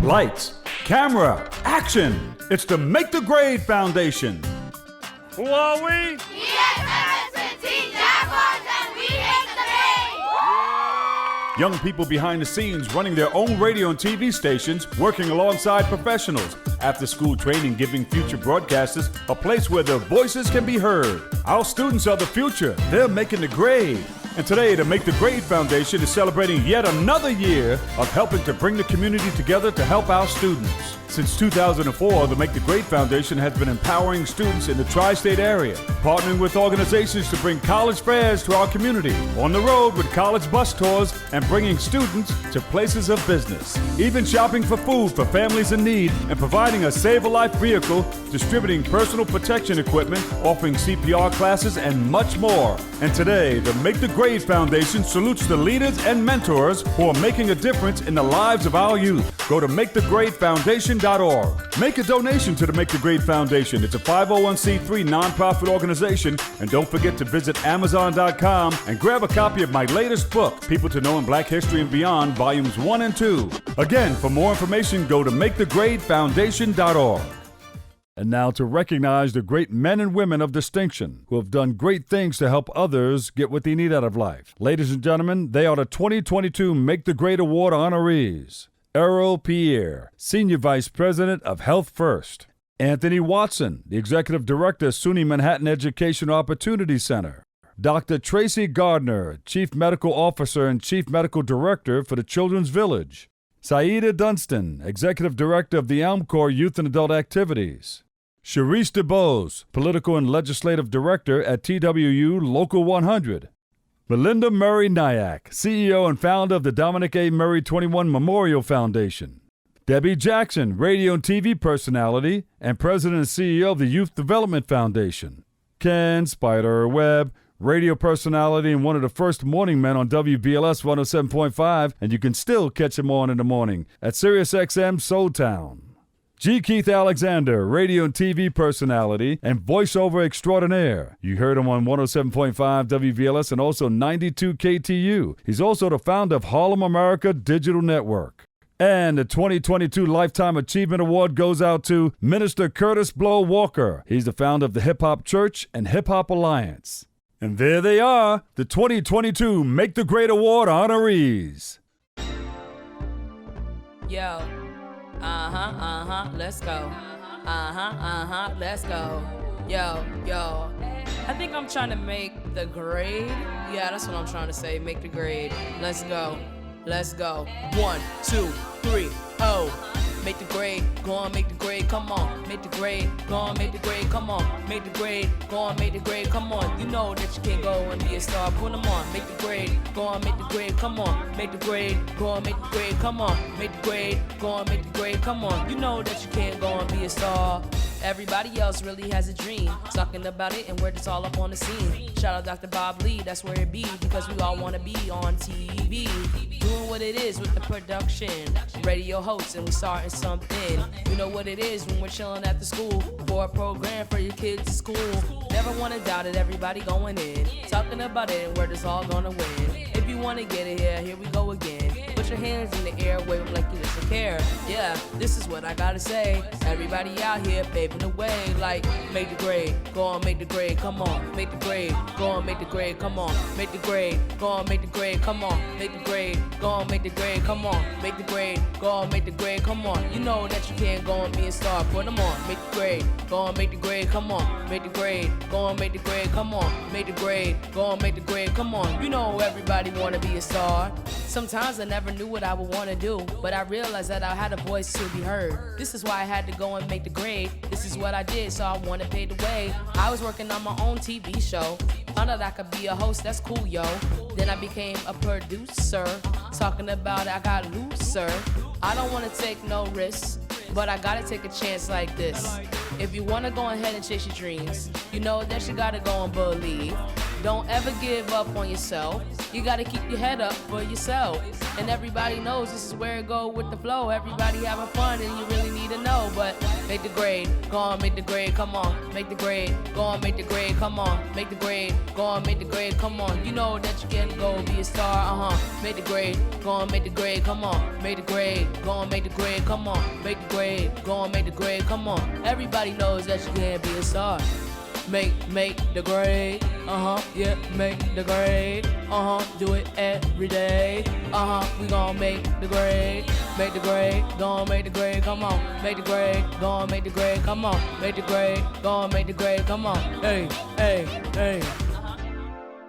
Lights, camera, action! It's the Make the Grade Foundation. Who are we? Young people behind the scenes running their own radio and TV stations, working alongside professionals. After-school training giving future broadcasters a place where their voices can be heard. Our students are the future. They're making the grade. And today, the Make the Grade Foundation is celebrating yet another year of helping to bring the community together to help our students. Since 2004, the Make the Grade Foundation has been empowering students in the tri-state area, partnering with organizations to bring college fairs to our community, on the road with college bus tours, and bringing students to places of business. Even shopping for food for families in need and providing a Save-A-Life vehicle, distributing personal protection equipment, offering CPR classes, and much more. And today, the Make the Grade Foundation salutes the leaders and mentors who are making a difference in the lives of our youth. Go to MakeTheGradeFoundation.org. Make a donation to the Make the Grade Foundation. It's a 501c3 nonprofit organization. And don't forget to visit Amazon.com and grab a copy of my latest book, People to Know in Black History and Beyond, Volumes 1 and 2. Again, for more information, go to MakeTheGradeFoundation.org. And now to recognize the great men and women of distinction who have done great things to help others get what they need out of life. Ladies and gentlemen, they are the 2022 Make the Grade Award honorees. Errol Pierre, Senior Vice President of Health First. Anthony Watson, the Executive Director, SUNY Manhattan Educational Opportunity Center. Dr. Tracy Gardner, Chief Medical Officer and Chief Medical Director for the Children's Village. Saida Dunstan, Executive Director of the Elmcor Youth and Adult Activities. Sharice DeBose, Political and Legislative Director at TWU Local 100. Melinda Murray Nyack, CEO and founder of the Dominic A. Murray 21 Memorial Foundation. Debbie Jackson, radio and TV personality and president and CEO of the Youth Development Foundation. Ken Spider-Webb, radio personality and one of the first morning men on WBLS 107.5, and you can still catch him on in the morning at SiriusXM Soul Town. G. Keith Alexander, radio and TV personality and voiceover extraordinaire. You heard him on 107.5 WVLS and also 92 KTU. He's also the founder of Harlem America Digital Network. And the 2022 Lifetime Achievement Award goes out to Minister Curtis Blow Walker. He's the founder of the Hip Hop Church and Hip Hop Alliance. And there they are, the 2022 Make the Grade Award honorees. Yo. Let's go. Let's go. Yo. I think I'm trying to make the grade. Yeah, that's what I'm trying to say. Make the grade. Let's go. 1, 2, 3, oh. Make the grade, go on, make the grade, come on. Make the grade, go on, make the grade, come on. Make the grade, go on, make the grade, come on. You know that you can't go and be a star, put them on. Make the grade, go on, make the grade, come on. Make the grade, go on, make the grade, come on. Make the grade, go on, make the grade, come on. You know that you can't go and be a star. Everybody else really has a dream, talking about it and we're just all up on the scene. Shout out Dr. Bob Lee, that's where it be, because we all want to be on TV. Doing what it is with the production, radio hosts, and we starting something. You know what it is when we're chilling at the school, for a program for your kids to school. Never want to doubt it, everybody going in, talking about it and we're just all gonna win. If you want to get it here we go again. Put your hands in the air, wave them like you just care. Yeah, this is what I gotta say. Everybody out here paving the way, like make the grade, go on, make the grade, come on. Make the grade, go on, make the grade, come on. Make the grade, go on, make the grade, come on. Make the grade, go on, make the grade, come on. Make the grade, go on, make the grade, come on. You know that you can't go and be a star, put them on. Make the grade, go on, make the grade, come on. Make the grade, go on, make the grade, come on. Make the grade, go on, make the grade, come on. You know everybody wanna be a star. Sometimes I never knew what I would want to do, but I realized that I had a voice to be heard. This is why I had to go and make the grade. This is what I did, so I want to pay the way. I was working on my own TV show. Found out I could be a host, that's cool, yo. Then I became a producer. Talking about I got looser. I don't want to take no risks, but I gotta take a chance like this. If you wanna go ahead and chase your dreams, you know that you gotta go and believe. Don't ever give up on yourself. You gotta keep your head up for yourself. And everybody knows this is where it go with the flow. Everybody having fun and you really need to know. But make the grade, go on, make the grade, come on. Make the grade, go on, make the grade, come on. Make the grade, go on, make the grade, come on. You know that you can go be a star, Make the grade, go on, make the grade, come on. Make the grade, go on, make the grade, come on. Make the grade, go on, make the grade, come on. Everybody knows that you can be a star. Make the grade, yeah, make the grade, do it every day, we gon' make the grade, gon' make the grade, come on, make the grade, gon' make the grade, come on, make the grade, gon' make the grade, come on, hey,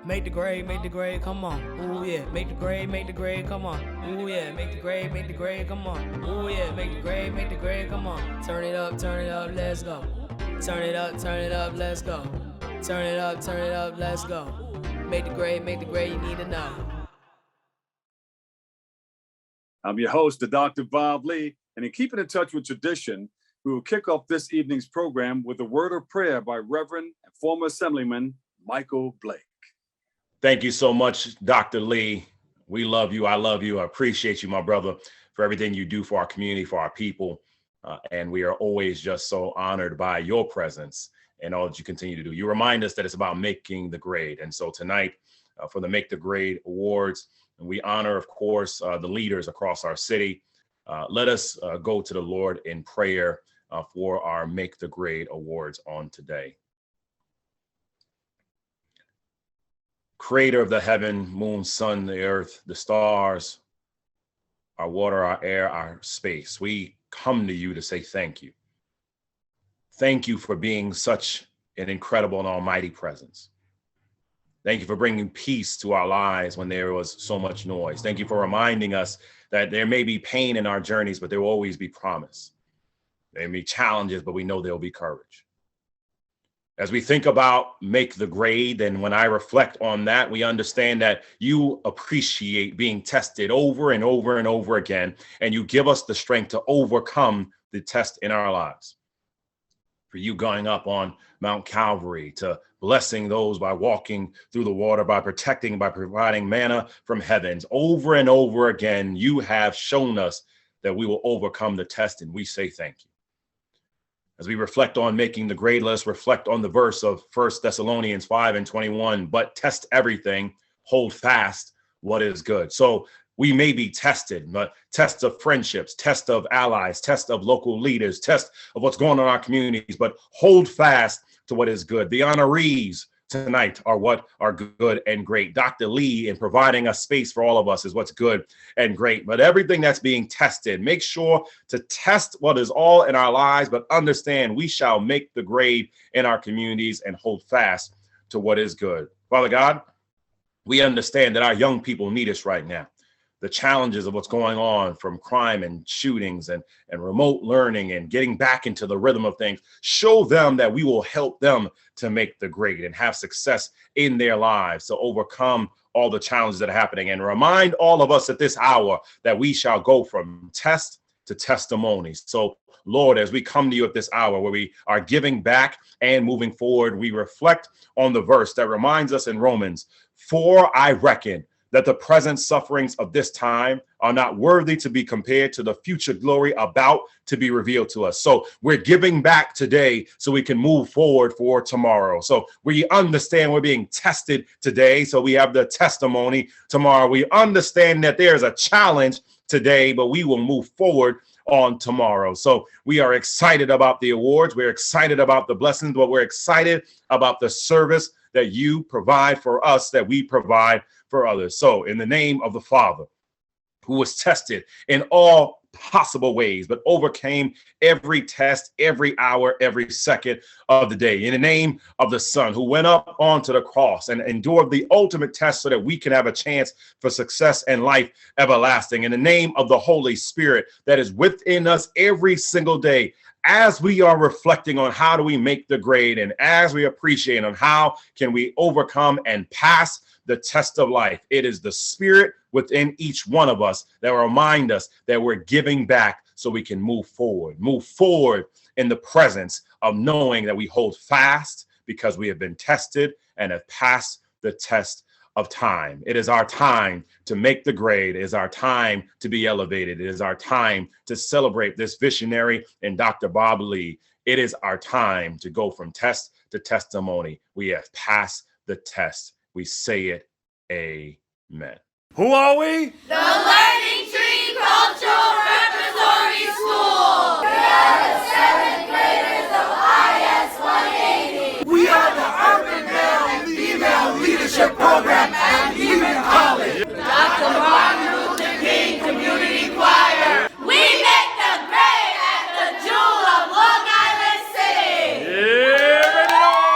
make the grade, come on, ooh yeah, make the grade, come on, ooh yeah, make the grade, come on, ooh yeah, make the grade, come on, turn it up, let's go. Turn it up, let's go. Turn it up, let's go. Make the grade, you need to know. I'm your host, the Dr. Bob Lee, and in keeping in touch with tradition, we will kick off this evening's program with a word of prayer by Reverend and former Assemblyman Michael Blake. Thank you so much, Dr. Lee. We love you. I love you. I appreciate you, my brother, for everything you do for our community, for our people. And we are always just so honored by your presence and all that you continue to do. You remind us that it's about making the grade. And so tonight, for the Make the Grade Awards, and we honor, of course, the leaders across our city. Let us go to the Lord in prayer for our Make the Grade Awards on today. Creator of the heaven, moon, sun, the earth, the stars, our water, our air, our space, we come to you to say thank you. Thank you for being such an incredible and almighty presence. Thank you for bringing peace to our lives when there was so much noise. Thank you for reminding us that there may be pain in our journeys, but there will always be promise. There may be challenges, but we know there will be courage. As we think about Make the Grade, and when I reflect on that, we understand that you appreciate being tested over and over and over again, and you give us the strength to overcome the test in our lives. For you going up on Mount Calvary, to blessing those by walking through the water, by protecting, by providing manna from heavens, over and over again, you have shown us that we will overcome the test, and we say thank you. As we reflect on making the grade, let's reflect on the verse of 1 Thessalonians 5:21, but test everything, hold fast what is good. So we may be tested, but tests of friendships, test of allies, test of local leaders, test of what's going on in our communities, but hold fast to what is good. The honorees tonight are what are good and great. Dr. Lee, in providing a space for all of us, is what's good and great. But everything that's being tested, make sure to test what is all in our lives, but understand we shall make the grade in our communities and hold fast to what is good. Father God, we understand that our young people need us right now. The challenges of what's going on, from crime and shootings and remote learning and getting back into the rhythm of things. Show them that we will help them to make the grade and have success in their lives, to overcome all the challenges that are happening. And remind all of us at this hour that we shall go from test to testimonies. So Lord, as we come to you at this hour where we are giving back and moving forward, we reflect on the verse that reminds us in Romans, for I reckon that the present sufferings of this time are not worthy to be compared to the future glory about to be revealed to us. So we're giving back today so we can move forward for tomorrow. So we understand we're being tested today, so we have the testimony tomorrow. We understand that there's a challenge today, but we will move forward on tomorrow. So we are excited about the awards. We're excited about the blessings, but we're excited about the service that you provide for us, that we provide for others. So in the name of the Father, who was tested in all possible ways, but overcame every test, every hour, every second of the day. In the name of the Son, who went up onto the cross and endured the ultimate test so that we can have a chance for success and life everlasting. In the name of the Holy Spirit that is within us every single day, as we are reflecting on how do we make the grade, and as we appreciate on how can we overcome and pass the test of life, it is the Spirit within each one of us that will remind us that we're giving back so we can move forward in the presence of knowing that we hold fast because we have been tested and have passed the test of time. It is our time to make the grade. It is our time to be elevated. It is our time to celebrate this visionary and Dr. Bob Lee. It is our time to go from test to testimony. We have passed the test. We say it, amen. Who are we? The Learning Tree Cultural Repertory School. We are the 7th graders of IS 180. We are the Urban Male and Female Leadership Program at Lehman College. Dr. Martin Luther King Community Choir. We make the grade at the Jewel of Long Island City. Yeah, bring it on.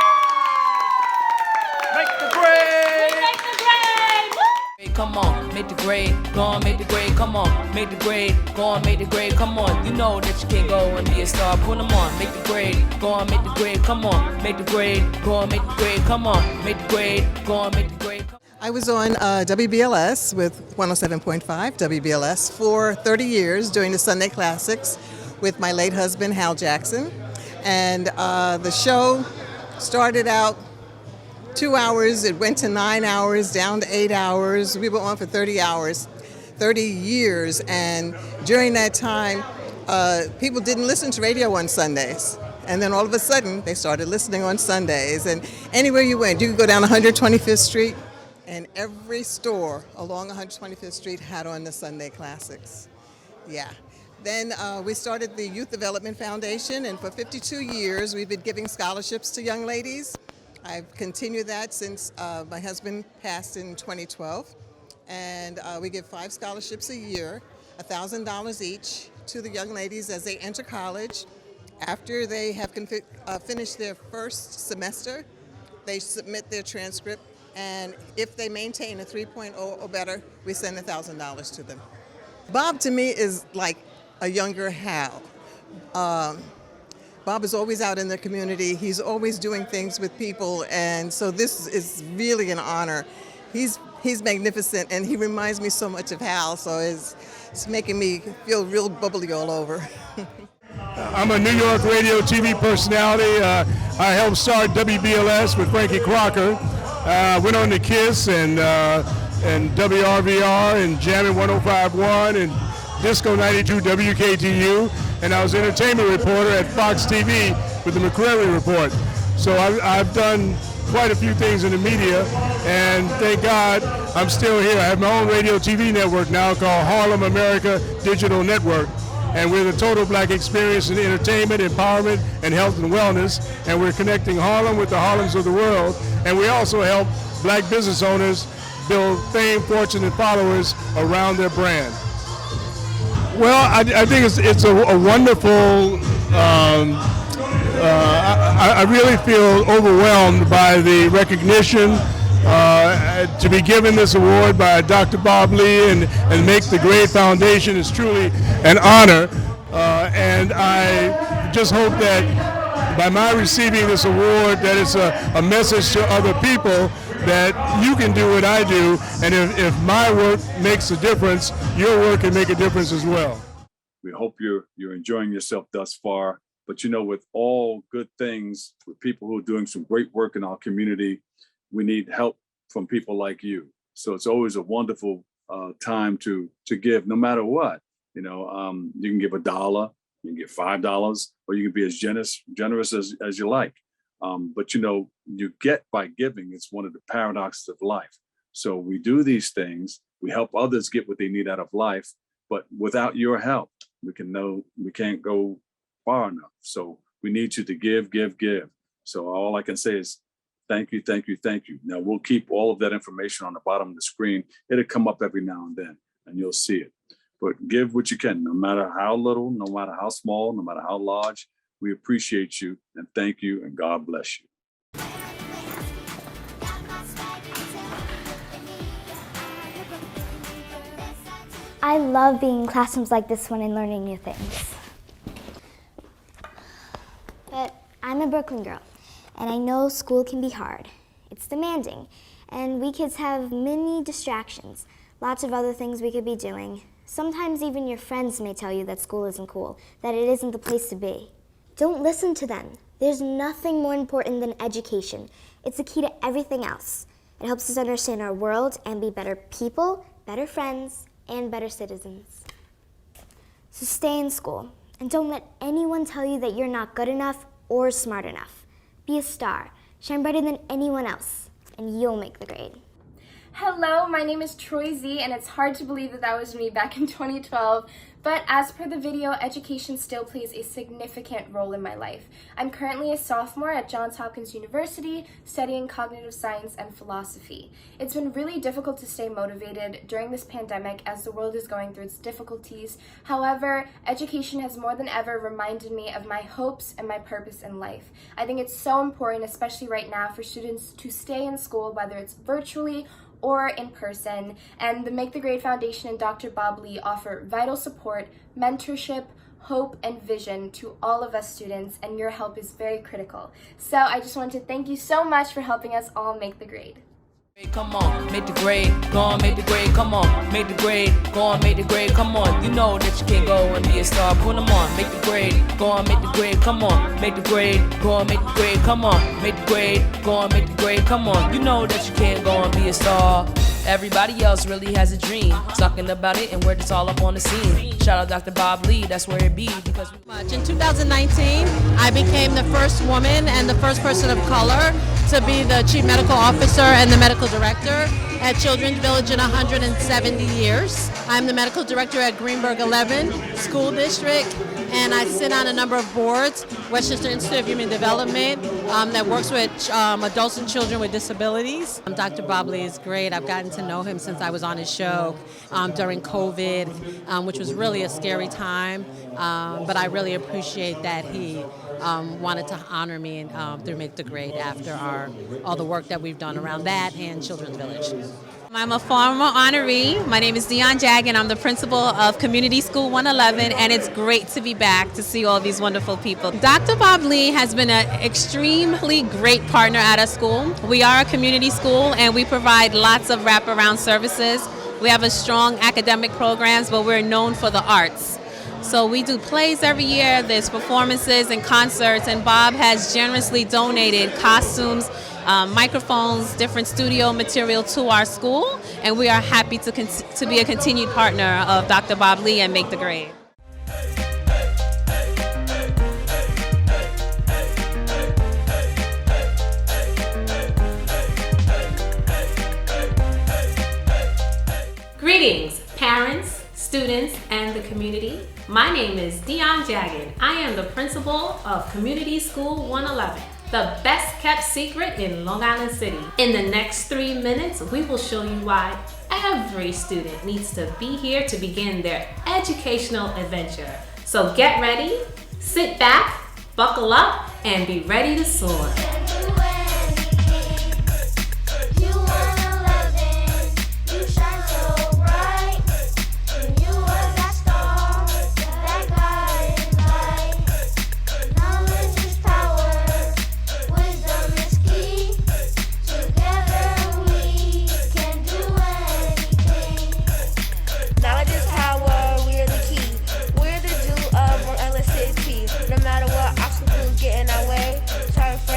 Make the grade. Make the grade. Woo! Come on, make the grade, go on, make the grade, come on, make the grade, go on, make the grade, come on. You know that you can't go and be a star, put them on, make the grade, go on, make the grade, come on, make the grade, go on, make the grade, come on, make the grade, go on, make the grade. I was on WBLS with 107.5 WBLS for 30 years doing the Sunday Classics with my late husband, Hal Jackson. And the show started out 2 hours, it went to 9 hours, down to 8 hours. We were on for 30 years. And during that time, people didn't listen to radio on Sundays. And then all of a sudden, they started listening on Sundays. And anywhere you went, you could go down 125th Street, and every store along 125th Street had on the Sunday Classics. Yeah. Then we started the Youth Development Foundation, and for 52 years, we've been giving scholarships to young ladies. I've continued that since my husband passed in 2012. And we give 5 scholarships a year, $1,000 each, to the young ladies as they enter college. After they have finished their first semester, they submit their transcript, and if they maintain a 3.0 or better, we send $1,000 to them. Bob, to me, is like a younger Hal. Bob is always out in the community. He's always doing things with people, and so this is really an honor. He's magnificent, and he reminds me so much of Hal, so it's making me feel real bubbly all over. I'm a New York radio TV personality. I helped start WBLS with Frankie Crocker. Went on to KISS and WRVR and Jammin' 105.1 and Disco 92 WKTU, and I was entertainment reporter at Fox TV with the McCrary Report. So I've done quite a few things in the media, and thank God I'm still here. I have my own radio TV network now called Harlem America Digital Network, and we're the total black experience in entertainment, empowerment, and health and wellness, and we're connecting Harlem with the Harlems of the world, and we also help black business owners build fame, fortune, and followers around their brand. Well, I think it's a wonderful, I really feel overwhelmed by the recognition to be given this award by Dr. Bob Lee and Make the Grade Foundation is truly an honor. And I just hope that by my receiving this award, that it's a message to other people that you can do what I do, and if my work makes a difference, your work can make a difference as well. We hope you're enjoying yourself thus far. But you know, with all good things, with people who are doing some great work in our community, we need help from people like you. So it's always a wonderful time to give, no matter what. You know, you can give $1, you can give $5, or you can be as generous as you like. But you know, you get by giving. It's one of the paradoxes of life. So we do these things, we help others get what they need out of life, but without your help, we can't go far enough. So we need you to give. So all I can say is thank you. Now we'll keep all of that information on the bottom of the screen. It'll come up every now and then, and you'll see it. But give what you can, no matter how little, no matter how small, no matter how large. We appreciate you and thank you, and God bless you. I love being in classrooms like this one and learning new things. But I'm a Brooklyn girl, and I know school can be hard. It's demanding, and we kids have many distractions, lots of other things we could be doing. Sometimes even your friends may tell you that school isn't cool, that it isn't the place to be. Don't listen to them. There's nothing more important than education. It's the key to everything else. It helps us understand our world and be better people, better friends, and better citizens. So stay in school, and don't let anyone tell you that you're not good enough or smart enough. Be a star, shine brighter than anyone else, and you'll make the grade. Hello, my name is Troy Z, and it's hard to believe that that was me back in 2012, but as per the video, education still plays a significant role in my life. I'm currently a sophomore at Johns Hopkins University studying cognitive science and philosophy. It's been really difficult to stay motivated during this pandemic as the world is going through its difficulties. However, education has more than ever reminded me of my hopes and my purpose in life. I think it's so important, especially right now, for students to stay in school, whether it's virtually or in person, and the Make the Grade Foundation and Dr. Bob Lee offer vital support, mentorship, hope, and vision to all of us students, and your help is very critical. So I just wanted to thank you so much for helping us all make the grade. Come on, make the grade, go on, make the grade, come on, make the grade, go on, make the grade, come on. You know that you can go and be a star, put them on, make the grade, go on, make the grade, come on, make the grade, go on, make the grade, come on, make the grade, go on, make the grade, come on. You know that you can go and be a star. Everybody else really has a dream, talking about it and where it's all up on the scene. Shout out Dr. Bob Lee, that's where it be. Because in 2019, I became the first woman and the first person of color to be the Chief Medical Officer and the Medical Director at Children's Village in 170 years. I'm the Medical Director at Greenberg 11 School District, and I sit on a number of boards, Westchester Institute of Human Development, that works with adults and children with disabilities. Dr. Bob Lee is great. I've gotten to know him since I was on his show during COVID, which was really a scary time, but I really appreciate that he wanted to honor me through Make the Grade after all the work that we've done around that and Children's Village. I'm a former honoree. My name is Dion Jagan. I'm the principal of Community School 111, and it's great to be back to see all these wonderful people. Dr. Bob Lee has been an extremely great partner at our school. We are a community school, and we provide lots of wraparound services. We have a strong academic programs, but we're known for the arts. So we do plays every year, there's performances and concerts, and Bob has generously donated costumes, microphones, different studio material to our school, and we are happy to be a continued partner of Dr. Bob Lee and Make the Grade. Greetings, parents, students, and the community. My name is Dion Jagan. I am the principal of Community School 111, the best kept secret in Long Island City. In the next 3 minutes, we will show you why every student needs to be here to begin their educational adventure. So get ready, sit back, buckle up, and be ready to soar. Getting our way, sorry for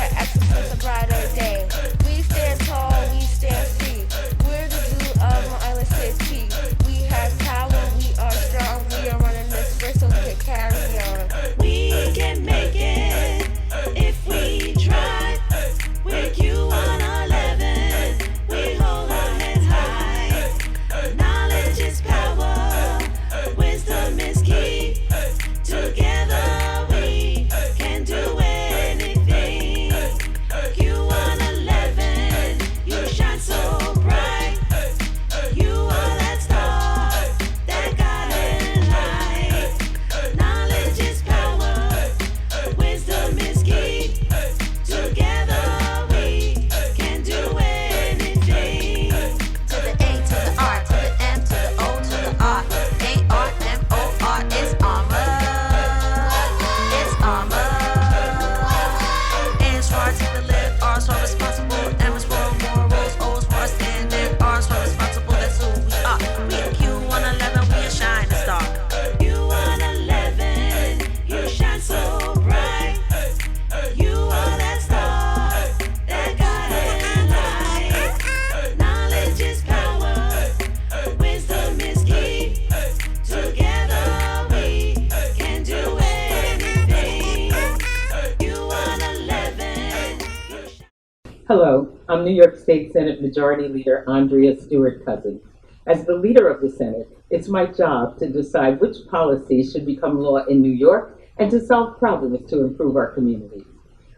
Hello, I'm New York State Senate Majority Leader Andrea Stewart-Cousins. As the leader of the Senate, it's my job to decide which policies should become law in New York and to solve problems to improve our communities.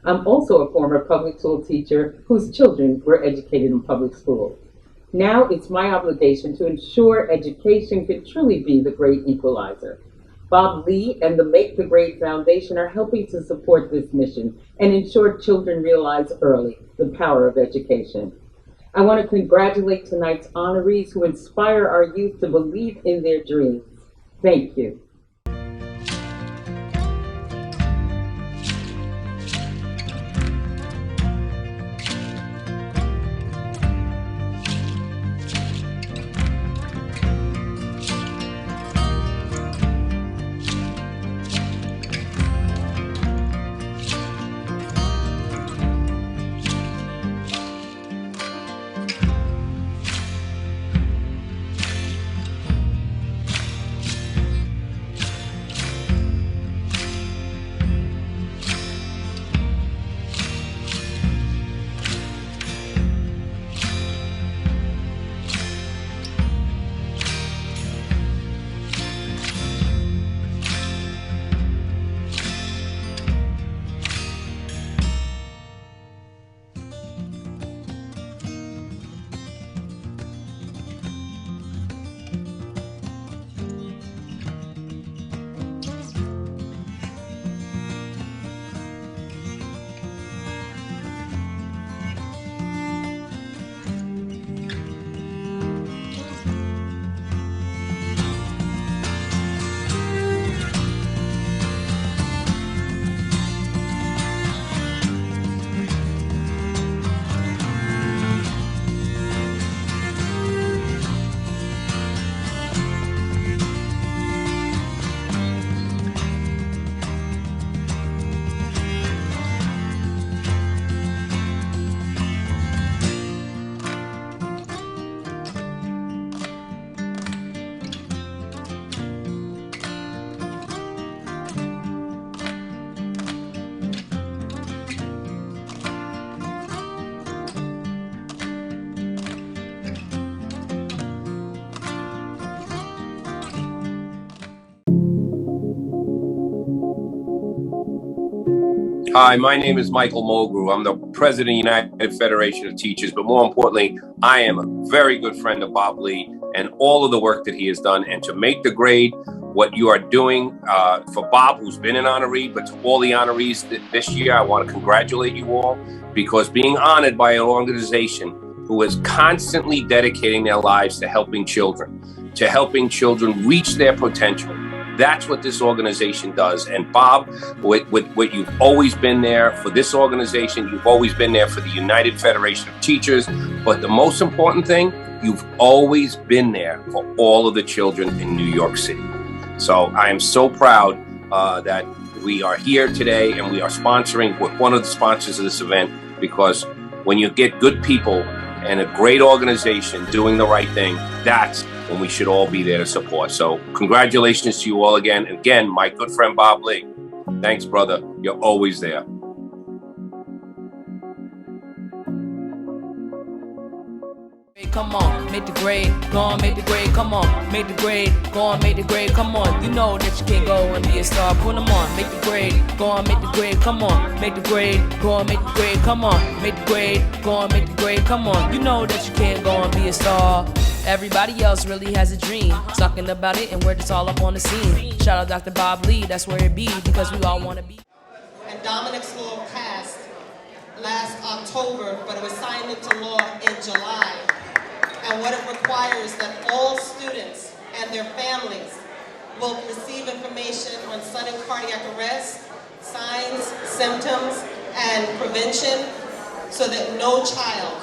I'm also a former public school teacher whose children were educated in public schools. Now it's my obligation to ensure education can truly be the great equalizer. Bob Lee and the Make the Grade Foundation are helping to support this mission and ensure children realize early the power of education. I want to congratulate tonight's honorees who inspire our youth to believe in their dreams. Thank you. Hi, my name is Michael Mulgrew. I'm the president of the United Federation of Teachers, but more importantly, I am a very good friend of Bob Lee and all of the work that he has done. And to make the grade, what you are doing for Bob, who's been an honoree, but to all the honorees this year, I want to congratulate you all, because being honored by an organization who is constantly dedicating their lives to helping children reach their potential. That's what this organization does. And Bob, with what you've always been there for this organization, you've always been there for the United Federation of Teachers, but the most important thing, you've always been there for all of the children in New York City. So I am so proud that we are here today and we are sponsoring with one of the sponsors of this event, because when you get good people and a great organization doing the right thing, that's when we should all be there to support. So congratulations to you all again. And again, my good friend Bob Lee, thanks, brother. You're always there. Come on, make the grade, go on, make the grade, come on, make the grade, go on, make the grade, come on. You know that you can't go and be a star, put them on, make the grade, go on, make the grade, come on, make the grade, go on, make the grade, come on, make the grade, go on, make the grade, come on. You know that you can't go and be a star. Everybody else really has a dream, talking about it and we're just all up on the scene. Shout out Dr. Bob Lee, that's where it be, because we all want to be. And Dominic's law passed last October, but it was signed into law in July. And what it requires that all students and their families will receive information on sudden cardiac arrest, signs, symptoms, and prevention, so that no child,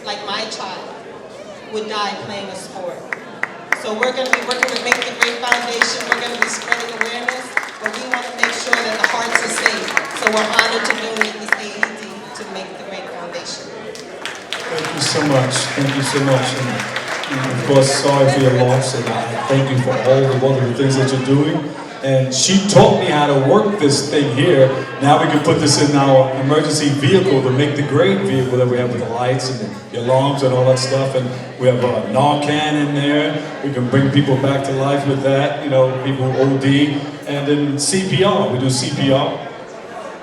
like my child, would die playing a sport. So we're going to be working with Make the Grade Foundation. We're going to be spreading awareness, but we want to make sure that the hearts are safe. So we're honored to donate this AED to Make the Grade Foundation. Thank you so much. Thank you so much. And of course, sorry for your loss, and I thank you for all the wonderful things that you're doing. And she taught me how to work this thing here. Now we can put this in our emergency vehicle, the Make the Grade vehicle that we have with the lights and the alarms and all that stuff. And we have Narcan in there. We can bring people back to life with that, you know, people who OD. And then CPR, we do CPR.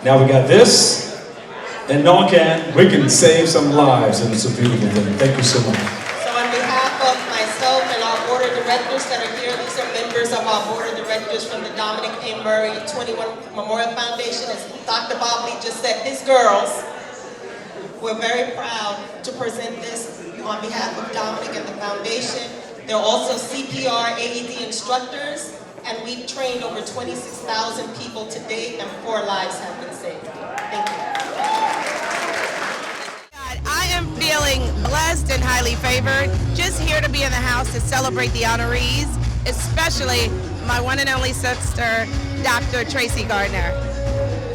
Now we got this. And Narcan, we can save some lives, and it's a beautiful thing. Thank you so much. So on behalf of myself and our board of directors that are here, these are members of our board of directors from the Dominic A. Murray 21 Memorial Foundation. As Dr. Bob Lee just said, his girls, we're very proud to present this on behalf of Dominic and the foundation. They're also CPR AED instructors, and we've trained over 26,000 people to date, and 4 lives have been saved. Thank you. I am feeling blessed and highly favored. Just here to be in the house to celebrate the honorees, especially my one and only sister, Dr. Tracy Gardner.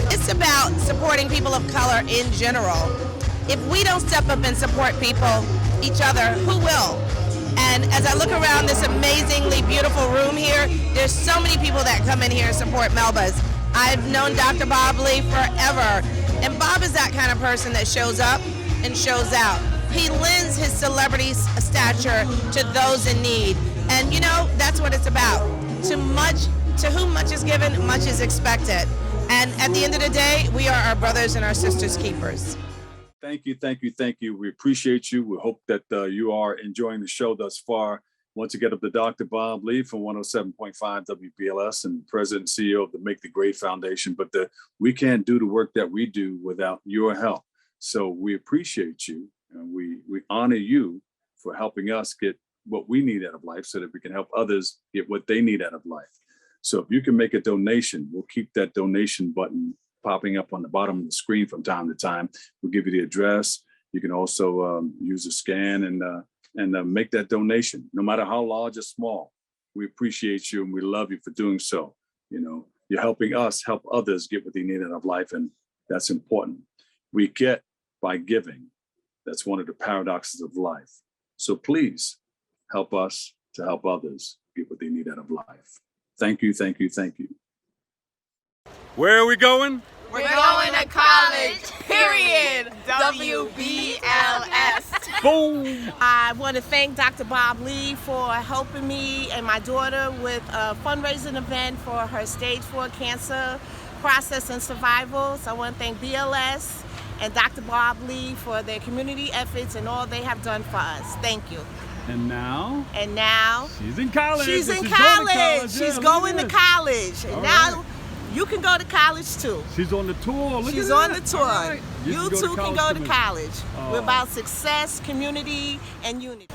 It's about supporting people of color in general. If we don't step up and support people, each other, who will? And as I look around this amazingly beautiful room here, there's so many people that come in here and support Melba's. I've known Dr. Bob Lee forever, and Bob is that kind of person that shows up and shows out. He lends his celebrity stature to those in need. And you know, that's what it's about. To whom much is given, much is expected. And at the end of the day, we are our brothers and our sisters' keepers. Thank you, thank you, thank you. We appreciate you. We hope that you are enjoying the show thus far. Once again, up to Dr. Bob Lee from 107.5 WBLS and President and CEO of the Make the Grade Foundation. But we can't do the work that we do without your help. So we appreciate you, and we honor you for helping us get what we need out of life so that we can help others get what they need out of life. So if you can make a donation, we'll keep that donation button popping up on the bottom of the screen from time to time. We'll give you the address. You can also use a scan and make that donation, no matter how large or small. We appreciate you and we love you for doing so. You know, you're helping us help others get what they need out of life, and that's important. We get by giving. That's one of the paradoxes of life. So please help us to help others get what they need out of life. Thank you, thank you, thank you. Where are we going? We're going to college, period. WBLS. Boom. I want to thank Dr. Bob Lee for helping me and my daughter with a fundraising event for her stage 4 cancer process and survival. So I want to thank BLS and Dr. Bob Lee for their community efforts and all they have done for us. Thank you. And now? And now? She's in college. She's in She's college. Yeah, She's going to college. And now you can go to college too. She's on the tour. Look She's at on that. the tour. Right. You too can go to college. Oh. We're about success, community, and unity.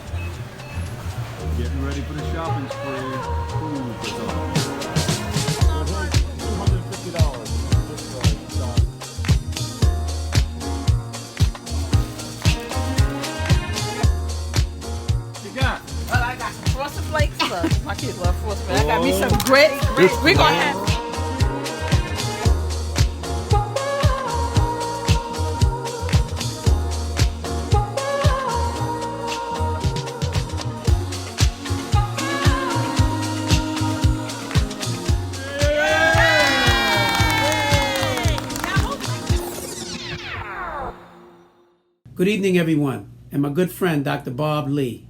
Getting ready for the shopping spree. Ooh, Well, I got some Frosted Flakes. My kids love Frosted Flakes. I got me some grits. We're going to have. Good evening, everyone, and my good friend, Dr. Bob Lee.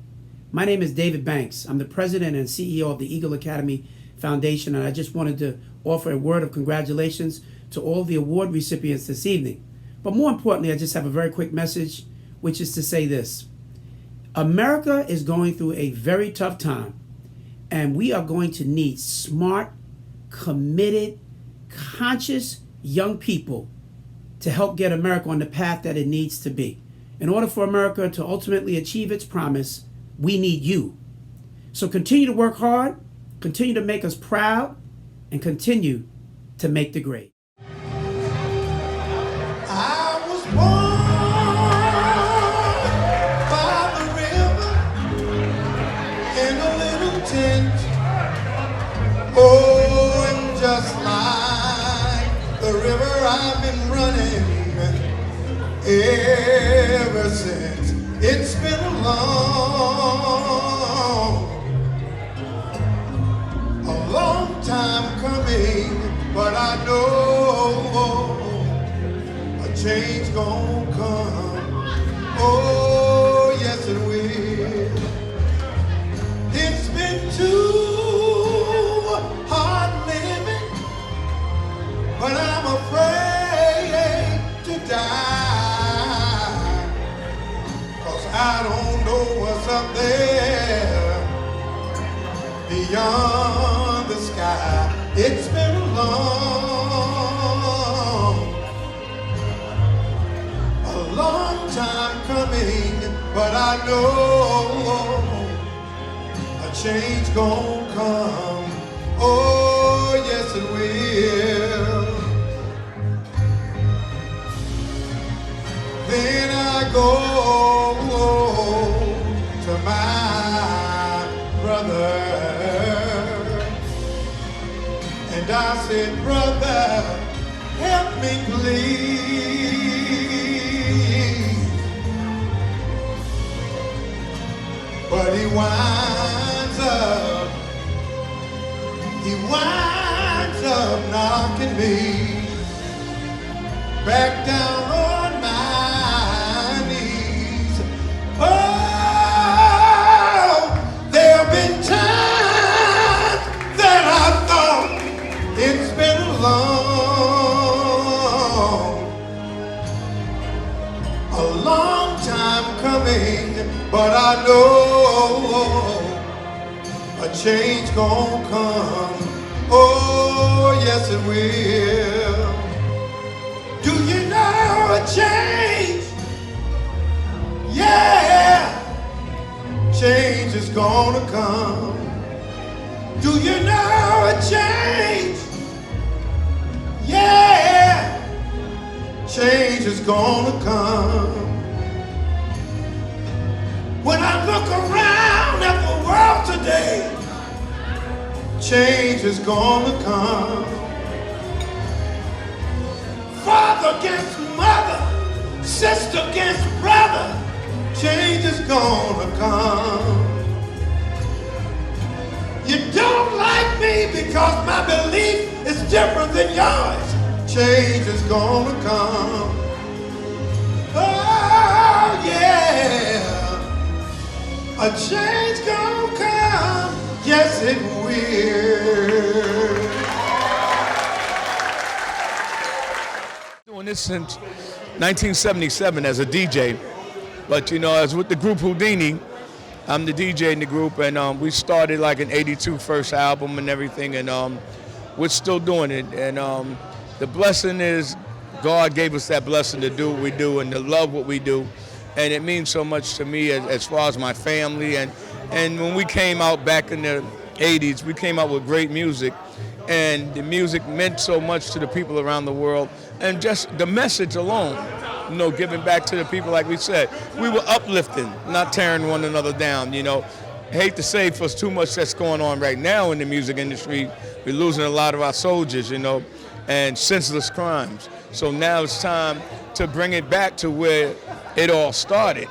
My name is David Banks. I'm the president and CEO of the Eagle Academy Foundation, and I just wanted to offer a word of congratulations to all the award recipients this evening. But more importantly, I just have a very quick message, which is to say this. America is going through a very tough time, and we are going to need smart, committed, conscious young people to help get America on the path that it needs to be. In order for America to ultimately achieve its promise, we need you. So continue to work hard, continue to make us proud, and continue to make the grade. I was born by the river in a little tent. Oh, and just like the river I've been running ever since. It's been a long time coming. I know a change gonna come. Oh, yes it will. It's been too hard living, but I'm afraid to die, 'cause I don't know what's up there beyond the sky. It's been a long time coming, but I know a change gonna come. Oh, yes it will. Then I go to my brother and I said, brother, help me please. But he winds up knocking me back down on my knees. Oh, there have been times that I thought it's been a long time coming, but I know a change gonna come. Oh, yes it will. Do you know a change? Yeah, change is gonna come. Do you know a change? Yeah, change is gonna come. When I look around at the world today, change is gonna come. Father against mother, sister against brother, change is gonna come. You don't like me because my belief is different than yours. Change is gonna come. Oh yeah, a change gonna come. Yes it will. Doing this since 1977 as a DJ, but you know, as with the group Houdini, I'm the DJ in the group, and we started like an '82 first album and everything, and we're still doing it. And the blessing is God gave us that blessing to do what we do and to love what we do, and it means so much to me as far as my family. And when we came out back in the '80s, we came out with great music, and the music meant so much to the people around the world, and just the message alone. You know, giving back to the people, like we said. We were uplifting, not tearing one another down, you know. I hate to say for too much that's going on right now in the music industry. We're losing a lot of our soldiers, you know, and senseless crimes. So now it's time to bring it back to where it all started.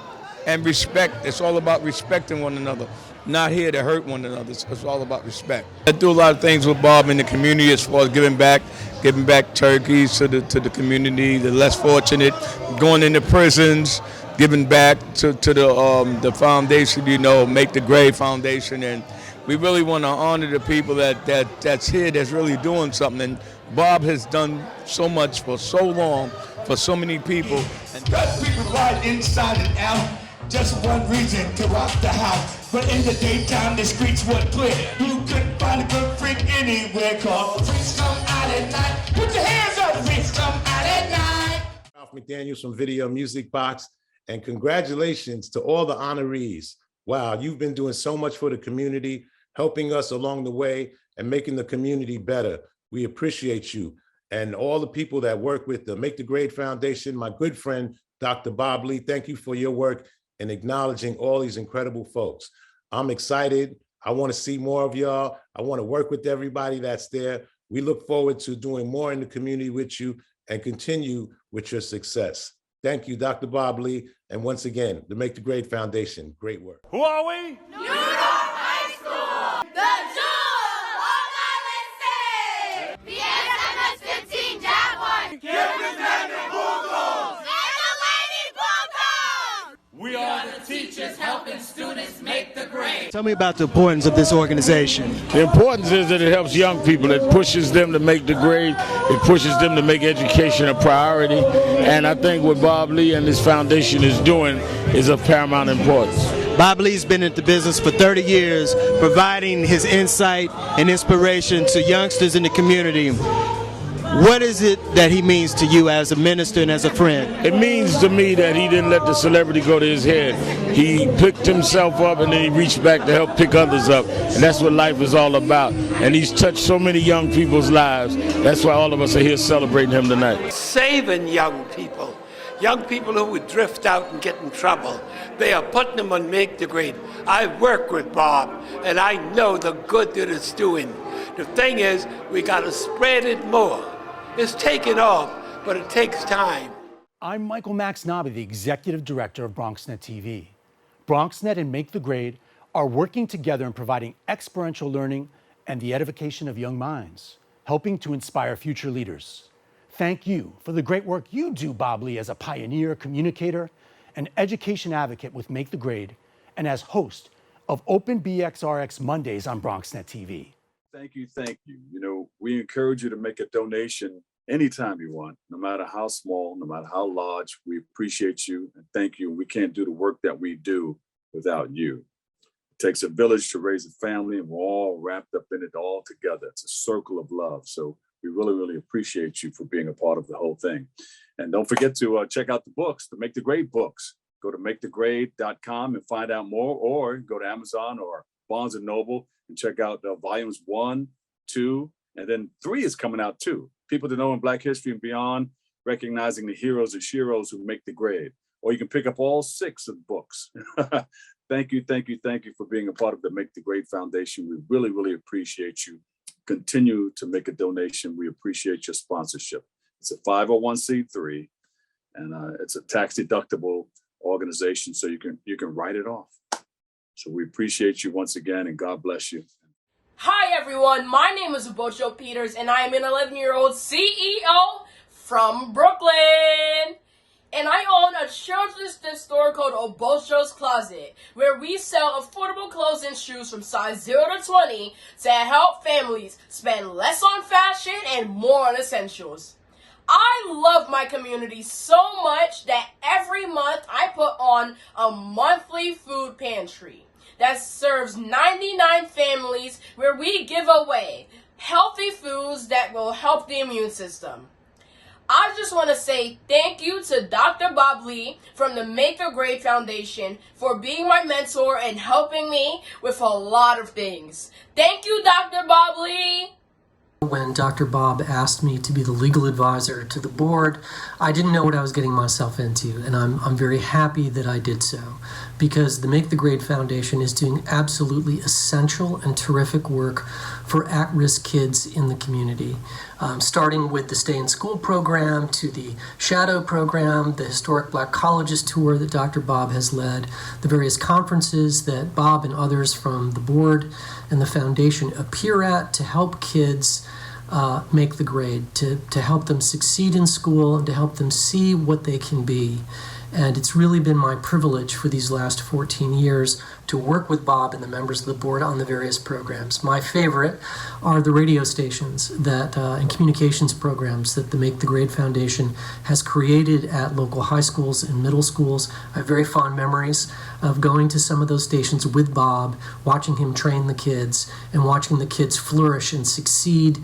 And respect, it's all about respecting one another. Not here to hurt one another, it's all about respect. I do a lot of things with Bob in the community as far as giving back turkeys to the community, the less fortunate, going into prisons, giving back to the foundation, you know, Make the Grade Foundation. And we really want to honor the people that's here, that's really doing something. And Bob has done so much for so long, for so many people. And people ride inside and out, just one reason, to rock the house. But in the daytime, the streets were clear. You couldn't find a good freak anywhere, cause freaks come out at night. Put your hands up, freaks come out at night. Ralph McDaniels from Video Music Box, and congratulations to all the honorees. Wow, you've been doing so much for the community, helping us along the way and making the community better. We appreciate you. And all the people that work with the Make the Grade Foundation, my good friend, Dr. Bob Lee, thank you for your work and acknowledging all these incredible folks. I'm excited. I want to see more of y'all. I want to work with everybody that's there. We look forward to doing more in the community with you and continue with your success. Thank you, Dr. Bob Lee. And once again, the Make the Grade Foundation, great work. Who are we? New York High School, the jewel of Long Island State. The SMS Tell me about the importance of this organization. The importance is that it helps young people. It pushes them to make the grade. It pushes them to make education a priority. And I think what Bob Lee and his foundation is doing is of paramount importance. Bob Lee's been in the business for 30 years, providing his insight and inspiration to youngsters in the community. What is it that he means to you as a minister and as a friend? It means to me that he didn't let the celebrity go to his head. He picked himself up and then he reached back to help pick others up. And that's what life is all about. And he's touched so many young people's lives. That's why all of us are here celebrating him tonight. Saving young people who would drift out and get in trouble. They are putting them on Make the Grade. I work with Bob, and I know the good that it's doing. The thing is, we got to spread it more. It's taking off, but it takes time. I'm Michael Max Nobby, the Executive Director of BronxNet TV. BronxNet and Make the Grade are working together in providing experiential learning and the edification of young minds, helping to inspire future leaders. Thank you for the great work you do, Bob Lee, as a pioneer, communicator, and education advocate with Make the Grade, and as host of Open BXRX Mondays on BronxNet TV. Thank you, thank you. You know, we encourage you to make a donation anytime you want, no matter how small, no matter how large. We appreciate you and thank you. We can't do the work that we do without you. It takes a village to raise a family, and we're all wrapped up in it all together. It's a circle of love. So we really, really appreciate you for being a part of the whole thing. And don't forget to check out the books, the Make the Grade books. Go to makethegrade.com and find out more, or go to Amazon or Barnes & Noble and check out volumes 1, 2, and then 3 is coming out too. People to know in Black History and Beyond, recognizing the heroes and sheroes who make the grade. Or you can pick up all 6 of the books. Thank you, thank you, thank you for being a part of the Make the Grade Foundation. We really, really appreciate you. Continue to make a donation. We appreciate your sponsorship. It's a 501c3, and it's a tax-deductible organization, so you can write it off. So we appreciate you once again, and God bless you. Hi everyone, my name is Bocho Peters, and I am an 11-year-old CEO from Brooklyn. And I own a children's thrift store called Obocho's Closet, where we sell affordable clothes and shoes from size 0 to 20 to help families spend less on fashion and more on essentials. I love my community so much that every month I put on a monthly food pantry that serves 99 families where we give away healthy foods that will help the immune system. I just want to say thank you to Dr. Bob Lee from the Make the Grade Foundation for being my mentor and helping me with a lot of things. Thank you, Dr. Bob Lee. When Dr. Bob asked me to be the legal advisor to the board, I didn't know what I was getting myself into, and I'm very happy that I did so, because the Make the Grade Foundation is doing absolutely essential and terrific work for at-risk kids in the community, starting with the Stay in School program to the Shadow program, the Historic Black Colleges tour that Dr. Bob has led, the various conferences that Bob and others from the board and the foundation appear at to help kids make the grade, to help them succeed in school and to help them see what they can be. And it's really been my privilege for these last 14 years to work with Bob and the members of the board on the various programs. My favorite are the radio stations that and communications programs that the Make the Grade Foundation has created at local high schools and middle schools. I have very fond memories of going to some of those stations with Bob, watching him train the kids and watching the kids flourish and succeed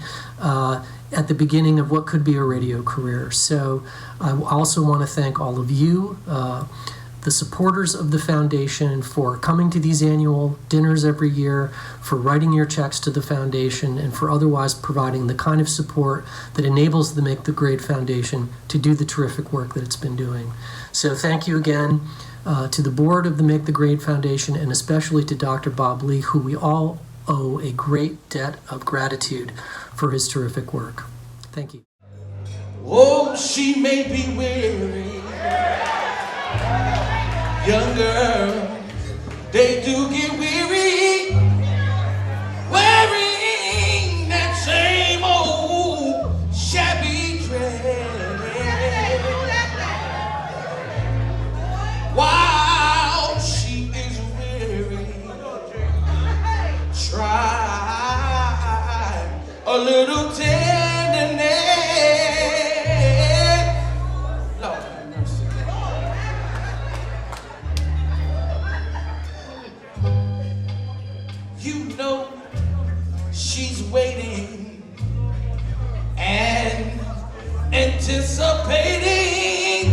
at the beginning of what could be a radio career. So I also want to thank all of you, the supporters of the foundation, for coming to these annual dinners every year, for writing your checks to the foundation, and for otherwise providing the kind of support that enables the Make the Grade Foundation to do the terrific work that it's been doing. So thank you again to the board of the Make the Grade Foundation, and especially to Dr. Bob Lee, who we all owe a great debt of gratitude for his terrific work. Thank you. Oh, she may be weary, young girl, they do get weary, wearing that same old shabby dress, while she is weary, anticipating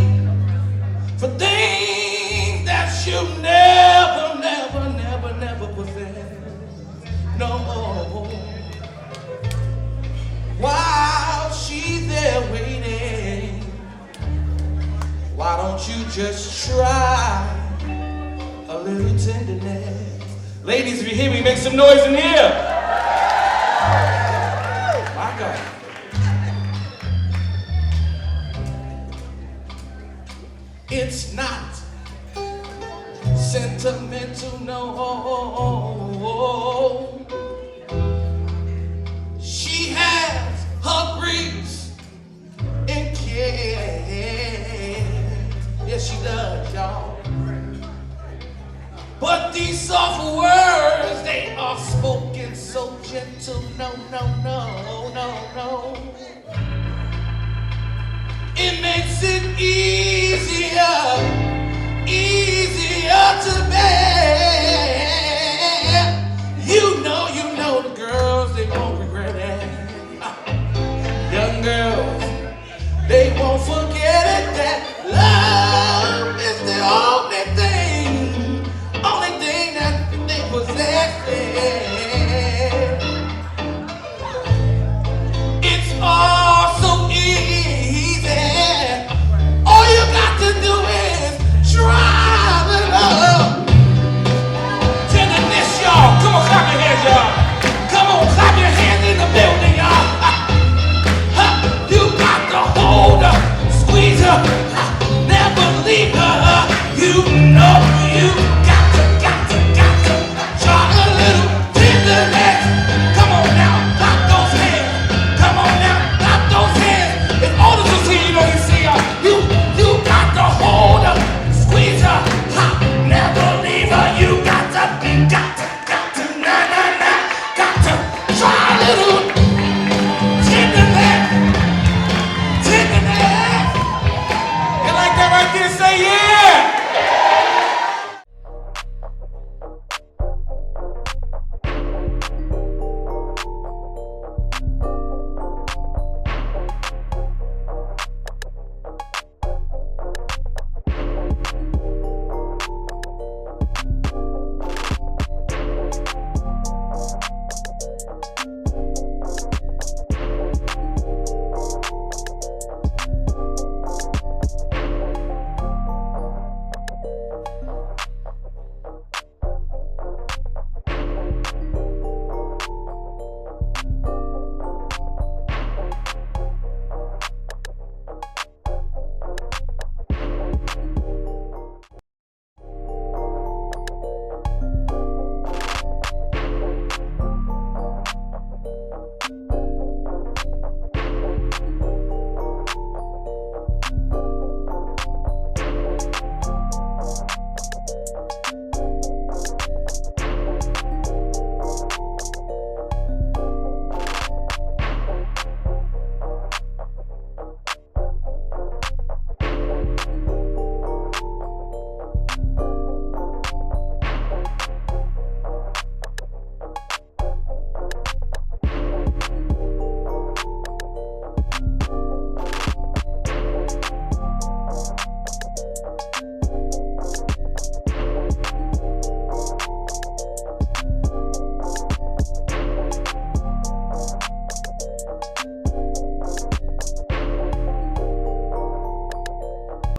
for things that you never, never, never, never possess. No. While she's there waiting, why don't you just try a little tenderness? Ladies, if you hear me, make some noise in here. My God. It's not sentimental, no. She has her griefs and care. Yes, she does, y'all. But these soft words, they are spoken so gentle. No. It makes it easier to bear. You know the girls, they won't regret it. Young girls, they won't forget it. That love is the only thing that they possess. It's all so easy. All you got to do is try the love. Tenderness, y'all. Come on, clap your hands, y'all. Come on, clap your hands in the building, y'all. You got to hold her, squeeze her, never leave her. You know you got to try a little tenderness. Come on now, clap those hands. Come on now, clap those hands. In order to see, you see her. You got to hold her, squeeze her, never leave her. You got to try a little tenderness. You like that right there? Say yeah.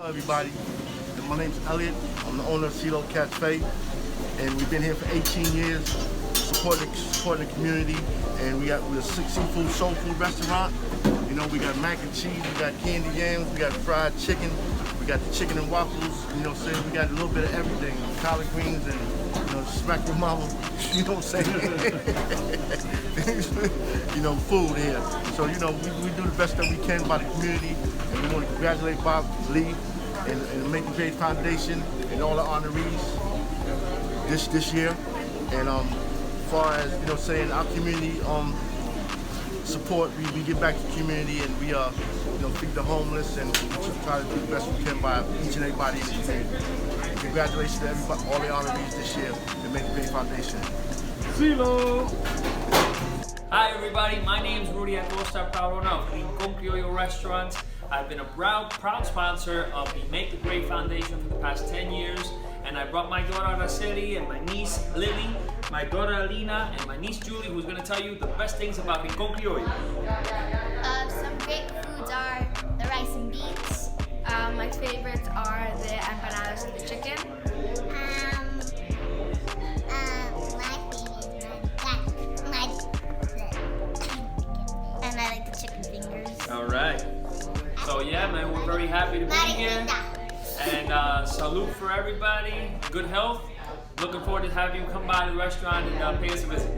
Everybody, my name's Elliot. I'm the owner of CeeLo Cafe, and we've been here for 18 years, supporting the community. And we're a seafood, soul food restaurant. You know, we got mac and cheese, we got candy yams, we got fried chicken, we got the chicken and waffles. You know, what I'm saying, we got a little bit of everything, collard greens, and smack your mama. You know what I'm saying? You know, food here. So we do the best that we can by the community, and we want to congratulate Bob Lee and the Make the Grade Foundation and all the honorees this year. And as far as saying our community support, we give back to the community, and we feed the homeless, and we try to do the best we can by each and everybody in the community. And congratulations to everybody, all the honorees this year, the Make the Grade Foundation. CeeLo! Hi everybody, my name is Rudy Acosta, proud owner of Rincon Criollo Restaurant. I've been a proud sponsor of the Make the Grade Foundation for the past 10 years, and I brought my daughter Araceli and my niece Lily, my daughter Alina, and my niece Julie, who's going to tell you the best things about Rincon Criollo. Some great foods are the rice and beans. My favorites are the empanadas and the chicken. And I like the chicken fingers. All right. So yeah, man, we're very happy to be here. And salute for everybody. Good health. Looking forward to having you come by the restaurant and pay us a visit.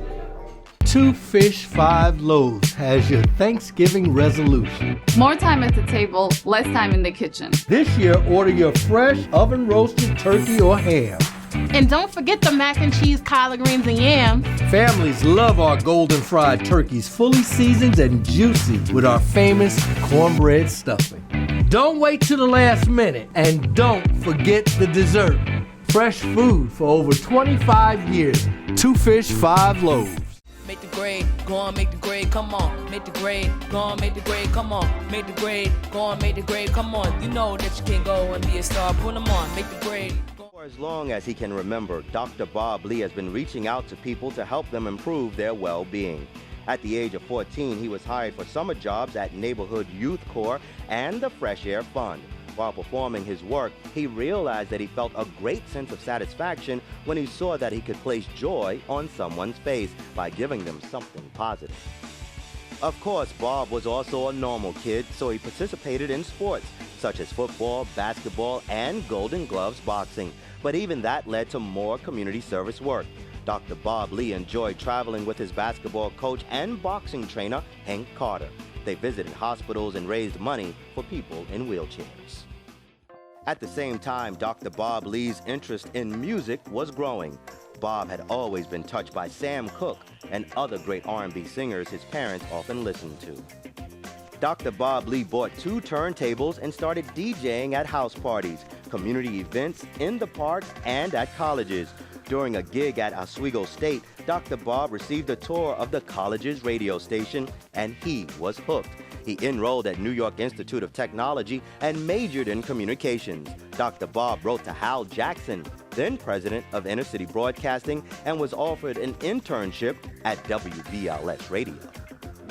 2 Fish 5 Loaves has your Thanksgiving resolution. More time at the table, less time in the kitchen. This year, order your fresh oven-roasted turkey or ham. And don't forget the mac and cheese, collard greens, and yams. Families love our golden fried turkeys, fully seasoned and juicy with our famous cornbread stuffing. Don't wait till the last minute, and don't forget the dessert. Fresh food for over 25 years. 2 Fish 5 Loaves. Make the grade, go on, make the grade, come on. Make the grade, go on, make the grade, come on. Make the grade, go on, make the grade, come on. You know that you can go and be a star, put them on, make the grade. For as long as he can remember, Dr. Bob Lee has been reaching out to people to help them improve their well-being. At the age of 14, he was hired for summer jobs at Neighborhood Youth Corps and the Fresh Air Fund. While performing his work, he realized that he felt a great sense of satisfaction when he saw that he could place joy on someone's face by giving them something positive. Of course, Bob was also a normal kid, so he participated in sports, such as football, basketball, and Golden Gloves boxing. But even that led to more community service work. Dr. Bob Lee enjoyed traveling with his basketball coach and boxing trainer, Hank Carter. They visited hospitals and raised money for people in wheelchairs. At the same time, Dr. Bob Lee's interest in music was growing. Bob had always been touched by Sam Cooke and other great R&B singers his parents often listened to. Dr. Bob Lee bought 2 turntables and started DJing at house parties, community events, in the parks, and at colleges. During a gig at Oswego State, Dr. Bob received a tour of the college's radio station, and he was hooked. He enrolled at New York Institute of Technology and majored in communications. Dr. Bob wrote to Hal Jackson, then president of Inner City Broadcasting, and was offered an internship at WBLS Radio.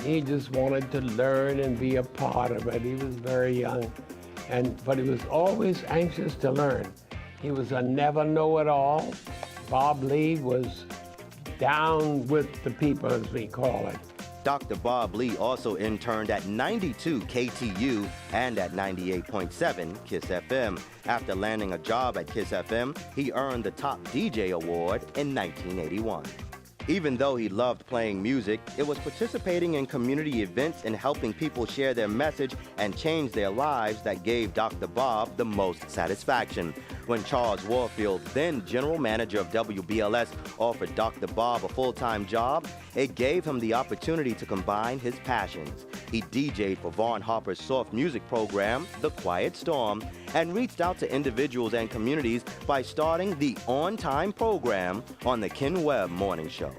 He just wanted to learn and be a part of it. He was very young, but he was always anxious to learn. He was a never know-it-all. Bob Lee was down with the people, as we call it. Dr. Bob Lee also interned at 92 KTU and at 98.7 KISS FM. After landing a job at KISS FM, he earned the Top DJ Award in 1981. Even though he loved playing music, it was participating in community events and helping people share their message and change their lives that gave Dr. Bob the most satisfaction. When Charles Warfield, then general manager of WBLS, offered Dr. Bob a full-time job, it gave him the opportunity to combine his passions. He DJ'd for Vaughn Harper's soft music program, The Quiet Storm, and reached out to individuals and communities by starting the On Time program on the Ken Webb Morning Show.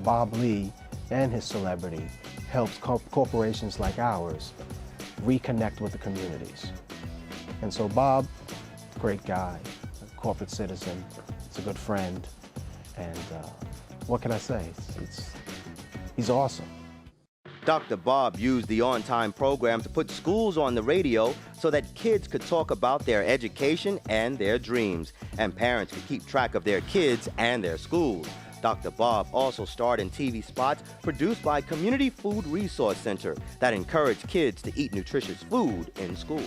Bob Lee and his celebrity helps corporations like ours reconnect with the communities. And so Bob, great guy, a corporate citizen, he's a good friend, and what can I say? He's awesome. Dr. Bob used the On Time program to put schools on the radio so that kids could talk about their education and their dreams, and parents could keep track of their kids and their schools. Dr. Bob also starred in TV spots produced by Community Food Resource Center that encouraged kids to eat nutritious food in school.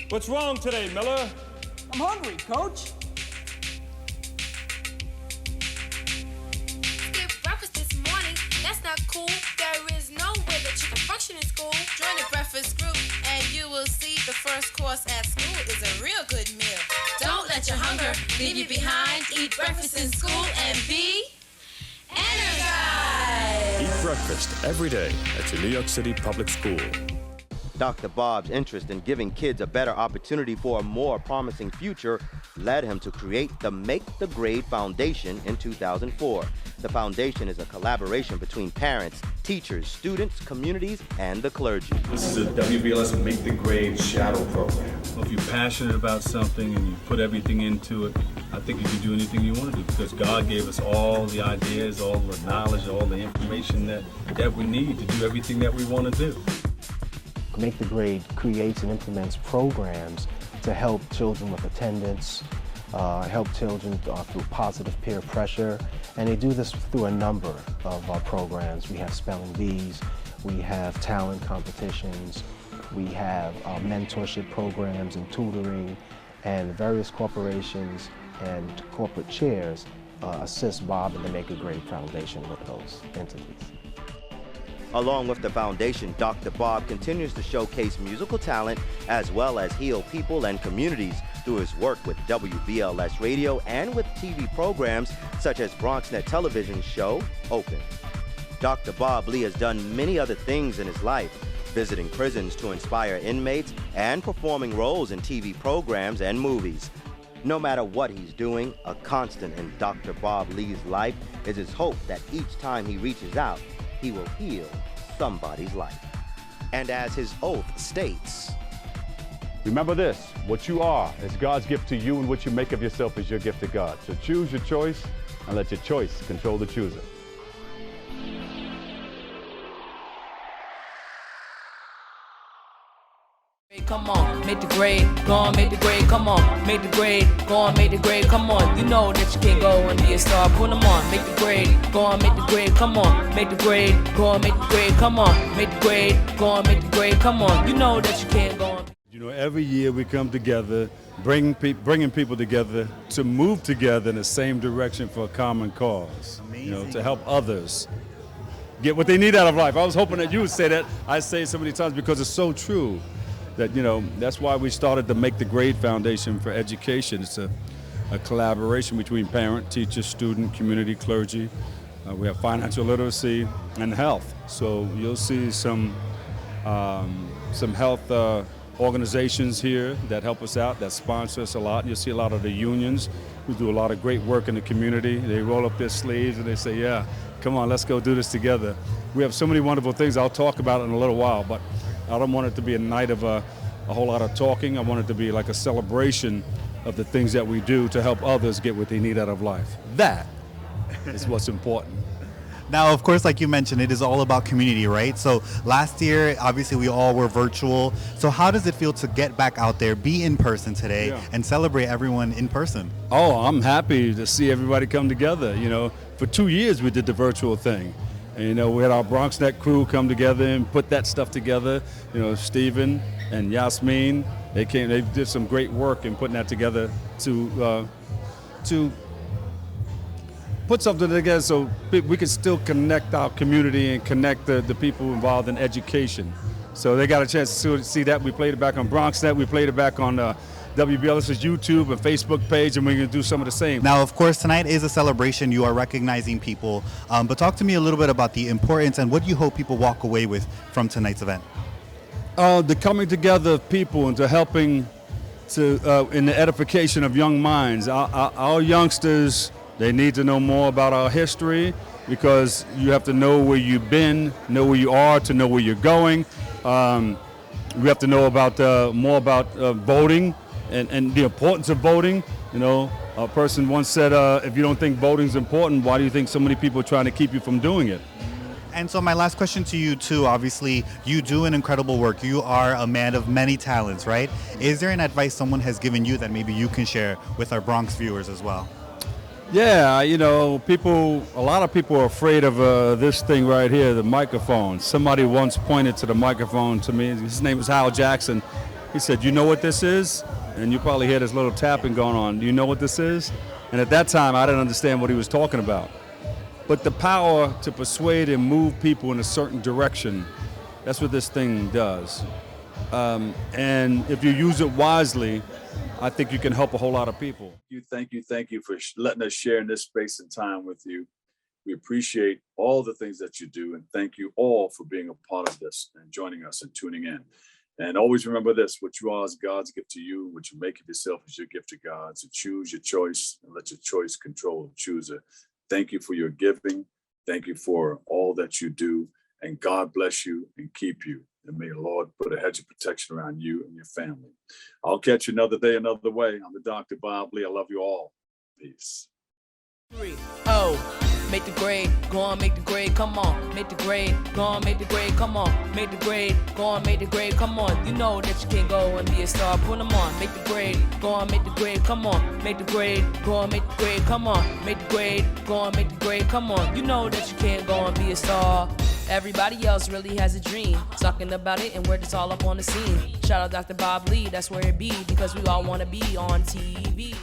What's wrong today, Miller? I'm hungry, Coach. Skip breakfast this morning. That's not cool. There is no way that you can function in school. Join the breakfast group and you will see the first course at school is a real good meal. Don't let your hunger leave you behind. Eat breakfast in school and be energized. Eat breakfast every day at your New York City public school. Dr. Bob's interest in giving kids a better opportunity for a more promising future led him to create the Make the Grade Foundation in 2004. The The foundation is a collaboration between parents, teachers, students, communities, and the clergy. This is a WBLS Make the Grade Shadow Program. Well, if you're passionate about something and you put everything into it, I think you can do anything you want to do because God gave us all the ideas, all the knowledge, all the information that we need to do everything that we want to do. Make the Grade creates and implements programs to help children with attendance, help children through positive peer pressure, and they do this through a number of programs. We have spelling bees, we have talent competitions, we have mentorship programs and tutoring, and various corporations and corporate chairs assist Bob and the Make the Grade Foundation with those entities. Along with the foundation, Dr. Bob continues to showcase musical talent as well as heal people and communities through his work with WBLS Radio and with TV programs such as BronxNet television show, Open. Dr. Bob Lee has done many other things in his life, visiting prisons to inspire inmates and performing roles in TV programs and movies. No matter what he's doing, a constant in Dr. Bob Lee's life is his hope that each time he reaches out, he will heal somebody's life. And as his oath states, Remember this, what you are is God's gift to you, and what you make of yourself is your gift to God. So choose your choice and let your choice control the chooser. Come on, make the grade, go on, make the grade, come on, make the grade, go on, make the grade, come on. You know that you can't go and be a star, put them on, make the grade, go on, make the grade, come on, make the grade, go on, make the grade, come on, make the grade, go on, make the grade, come on. You know that you can't go on. You know, every year we come together, bringing people together to move together in the same direction for a common cause. Amazing. You know, to help others get what they need out of life. I was hoping that you would say that. I say it so many times because it's so true. That, you know, that's why we started the Make the Grade Foundation for Education. It's a collaboration between parent, teacher, student, community, clergy. We have financial literacy and health. So you'll see some health organizations here that help us out, that sponsor us a lot. You'll see a lot of the unions who do a lot of great work in the community. They roll up their sleeves and they say, yeah, come on, let's go do this together. We have so many wonderful things. I'll talk about it in a little while, but I don't want it to be a night of a whole lot of talking. I want it to be like a celebration of the things that we do to help others get what they need out of life. That is what's important. Now, of course, like you mentioned, it is all about community, right? So last year, obviously, we all were virtual. So how does it feel to get back out there, be in person today, and celebrate everyone in person? Oh, I'm happy to see everybody come together. You know, for 2 years we did the virtual thing. And, you know, we had our BronxNet crew come together and put that stuff together. You know, Stephen and Yasmin, they did some great work in putting that together to put something together so we can still connect our community and connect the people involved in education. So they got a chance to see that. We played it back on BronxNet. We played it back on WBLS's YouTube and Facebook page, and we're going to do some of the same. Now, of course, tonight is a celebration. You are recognizing people. But talk to me a little bit about the importance and what you hope people walk away with from tonight's event. The coming together of people and to helping in the edification of young minds. Our youngsters, they need to know more about our history, because you have to know where you've been, know where you are to know where you're going. We have to know about more about voting and the importance of voting. You know, a person once said, if you don't think voting's important, why do you think so many people are trying to keep you from doing it? And so my last question to you too, obviously you do an incredible work. You are a man of many talents, right? Is there an advice someone has given you that maybe you can share with our Bronx viewers as well? Yeah, you know, a lot of people are afraid of this thing right here, the microphone. Somebody once pointed to the microphone to me. His name was Hal Jackson. He said, "You know what this is?" And you probably hear this little tapping going on. Do you know what this is? And at that time, I didn't understand what he was talking about. But the power to persuade and move people in a certain direction, that's what this thing does. And if you use it wisely, I think you can help a whole lot of people. Thank you for letting us share in this space and time with you. We appreciate all the things that you do, and thank you all for being a part of this and joining us and tuning in. And always remember this, what you are is God's gift to you. What you make of yourself is your gift to God. So choose your choice and let your choice control the chooser. Thank you for your giving. Thank you for all that you do. And God bless you and keep you. And may the Lord put a hedge of protection around you and your family. I'll catch you another day, another way. I'm the Dr. Bob Lee. I love you all. Peace. 3. Oh, make the grade, go on, make the grade, come on, make the grade, go on, make the grade, come on, make the grade, go on, make the grade, come on. You know that you can go and be a star, put them on, make the grade, go on, make the grade, come on, make the grade, go on, make the grade, come on, make the grade, go on, make the grade, come on. You know that you can't go and be a star. Everybody else really has a dream, talking about it and we're just all up on the scene. Shout out Dr. Bob Lee, that's where it be, because we all wanna be on TV.